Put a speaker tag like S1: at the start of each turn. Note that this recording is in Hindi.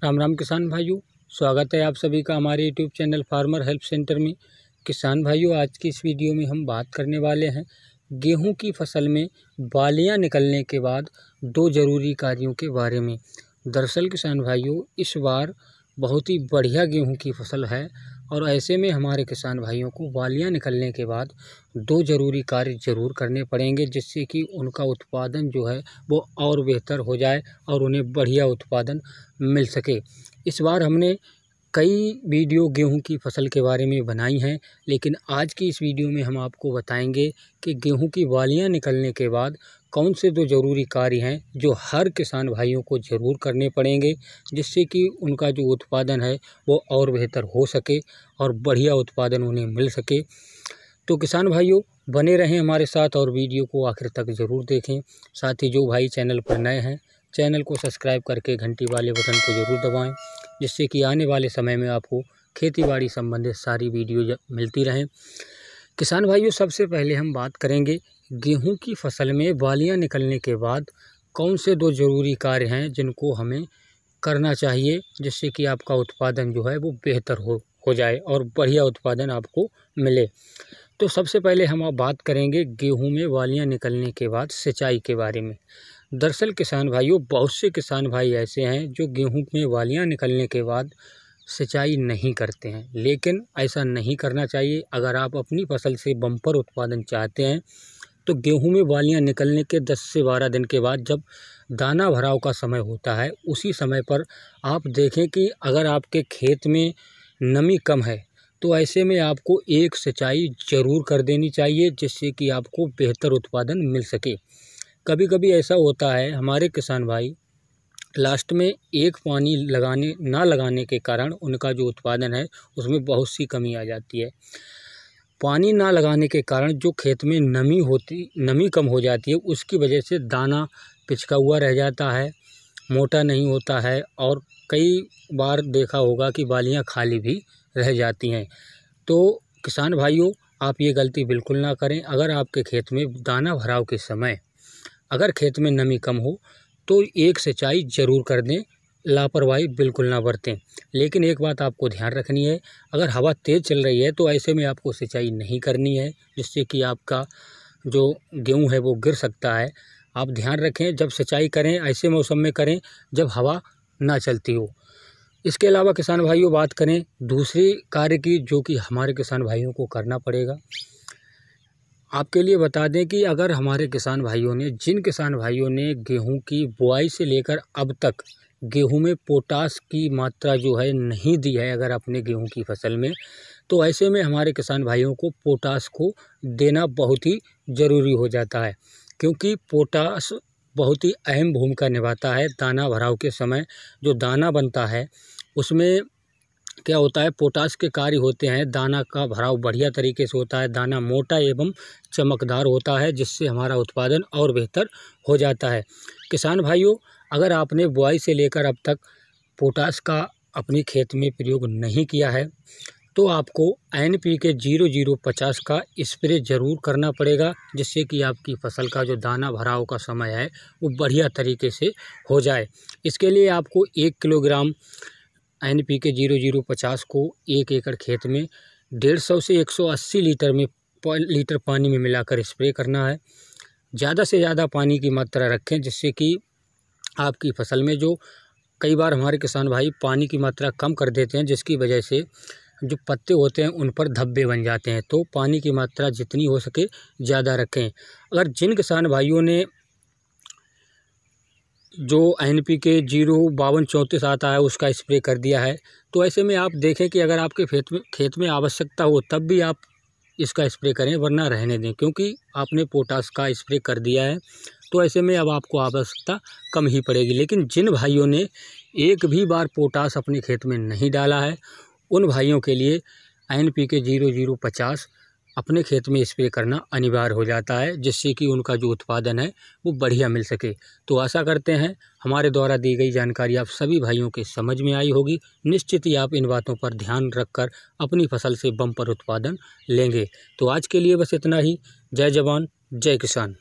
S1: राम राम किसान भाइयों, स्वागत है आप सभी का हमारे YouTube channel farmer help centre में। किसान भाइयों, आज की इस वीडियो में हम बात करने वाले हैं गेहूं की फसल में बालियां निकलने के बाद दो ज़रूरी कार्यों के बारे में। दरअसल किसान भाइयों, इस बार बहुत ही बढ़िया गेहूं की फसल है और ऐसे में हमारे किसान भाइयों को बालियां निकलने के बाद दो ज़रूरी कार्य ज़रूर करने पड़ेंगे, जिससे कि उनका उत्पादन जो है वो और बेहतर हो जाए और उन्हें बढ़िया उत्पादन मिल सके। इस बार हमने कई वीडियो गेहूं की फसल के बारे में बनाई हैं, लेकिन आज की इस वीडियो में हम आपको बताएंगे कि गेहूं की बालियां निकलने के बाद कौन से दो ज़रूरी कार्य हैं जो हर किसान भाइयों को ज़रूर करने पड़ेंगे, जिससे कि उनका जो उत्पादन है वो और बेहतर हो सके और बढ़िया उत्पादन उन्हें मिल सके। तो किसान भाइयों, बने रहें हमारे साथ और वीडियो को आखिर तक ज़रूर देखें। साथ ही जो भाई चैनल पर नए हैं, चैनल को सब्सक्राइब करके घंटी वाले बटन को ज़रूर दबाएं, जिससे कि आने वाले समय में आपको खेतीबाड़ी संबंधित सारी वीडियो मिलती रहें। किसान भाइयों, सबसे पहले हम बात करेंगे गेहूं की फसल में बालियां निकलने के बाद कौन से दो ज़रूरी कार्य हैं जिनको हमें करना चाहिए, जिससे कि आपका उत्पादन जो है वो बेहतर हो जाए और बढ़िया उत्पादन आपको मिले। तो सबसे पहले हम अब बात करेंगे गेहूं में बालियां निकलने के बाद सिंचाई के बारे में। दरअसल किसान भाइयों, बहुत से किसान भाई ऐसे हैं जो गेहूं में बालियां निकलने के बाद सिंचाई नहीं करते हैं, लेकिन ऐसा नहीं करना चाहिए। अगर आप अपनी फसल से बम्पर उत्पादन चाहते हैं तो गेहूं में बालियां निकलने के 10 से 12 दिन के बाद जब दाना भराव का समय होता है, उसी समय पर आप देखें कि अगर आपके खेत में नमी कम है तो ऐसे में आपको एक सिंचाई ज़रूर कर देनी चाहिए, जिससे कि आपको बेहतर उत्पादन मिल सके। कभी कभी ऐसा होता है हमारे किसान भाई लास्ट में एक पानी ना लगाने के कारण उनका जो उत्पादन है उसमें बहुत सी कमी आ जाती है। पानी ना लगाने के कारण जो खेत में नमी कम हो जाती है, उसकी वजह से दाना पिचका हुआ रह जाता है, मोटा नहीं होता है और कई बार देखा होगा कि बालियां खाली भी रह जाती हैं। तो किसान भाइयों, आप ये गलती बिल्कुल ना करें। अगर आपके खेत में दाना भराव के समय अगर खेत में नमी कम हो तो एक सिंचाई ज़रूर कर दें, लापरवाही बिल्कुल ना बरतें। लेकिन एक बात आपको ध्यान रखनी है, अगर हवा तेज़ चल रही है तो ऐसे में आपको सिंचाई नहीं करनी है, जिससे कि आपका जो गेहूं है वो गिर सकता है। आप ध्यान रखें, जब सिंचाई करें ऐसे मौसम में करें जब हवा ना चलती हो। इसके अलावा किसान भाइयों, बात करें दूसरे कार्य की जो कि हमारे किसान भाइयों को करना पड़ेगा। आपके लिए बता दें कि अगर हमारे किसान भाइयों ने गेहूं की बुआई से लेकर अब तक गेहूं में पोटास की मात्रा जो है नहीं दी है अगर अपने गेहूं की फसल में, तो ऐसे में हमारे किसान भाइयों को पोटास को देना बहुत ही ज़रूरी हो जाता है, क्योंकि पोटास बहुत ही अहम भूमिका निभाता है। दाना भराव के समय जो दाना बनता है उसमें क्या होता है, पोटास के कार्य होते हैं, दाना का भराव बढ़िया तरीके से होता है, दाना मोटा एवं चमकदार होता है, जिससे हमारा उत्पादन और बेहतर हो जाता है। किसान भाइयों, अगर आपने बुआई से लेकर अब तक पोटास का अपने खेत में प्रयोग नहीं किया है तो आपको NPK 0050 का स्प्रे ज़रूर करना पड़ेगा, जिससे कि आपकी फसल का जो दाना भराव का समय है वो बढ़िया तरीके से हो जाए। इसके लिए आपको 1 किलोग्राम NPK 0050 को 1 एकड़ खेत में 150 से 180 लीटर पानी में मिलाकर स्प्रे करना है। ज़्यादा से ज़्यादा पानी की मात्रा रखें, जिससे कि आपकी फसल में जो कई बार हमारे किसान भाई पानी की मात्रा कम कर देते हैं, जिसकी वजह से जो पत्ते होते हैं उन पर धब्बे बन जाते हैं। तो पानी की मात्रा जितनी हो सके ज़्यादा रखें। अगर जिन किसान भाइयों ने जो NPK 05234 आता है उसका स्प्रे कर दिया है, तो ऐसे में आप देखें कि अगर आपके खेत में आवश्यकता हो तब भी आप इसका स्प्रे करें, वरना रहने दें, क्योंकि आपने पोटास का स्प्रे कर दिया है तो ऐसे में अब आपको आवश्यकता कम ही पड़ेगी। लेकिन जिन भाइयों ने एक भी बार पोटास अपने खेत में नहीं डाला है, उन भाइयों के लिए NPK 0050 अपने खेत में स्प्रे करना अनिवार्य हो जाता है, जिससे कि उनका जो उत्पादन है वो बढ़िया मिल सके। तो आशा करते हैं हमारे द्वारा दी गई जानकारी आप सभी भाइयों के समझ में आई होगी। निश्चित ही आप इन बातों पर ध्यान रखकर अपनी फसल से बम्पर उत्पादन लेंगे। तो आज के लिए बस इतना ही। जय जवान जय किसान।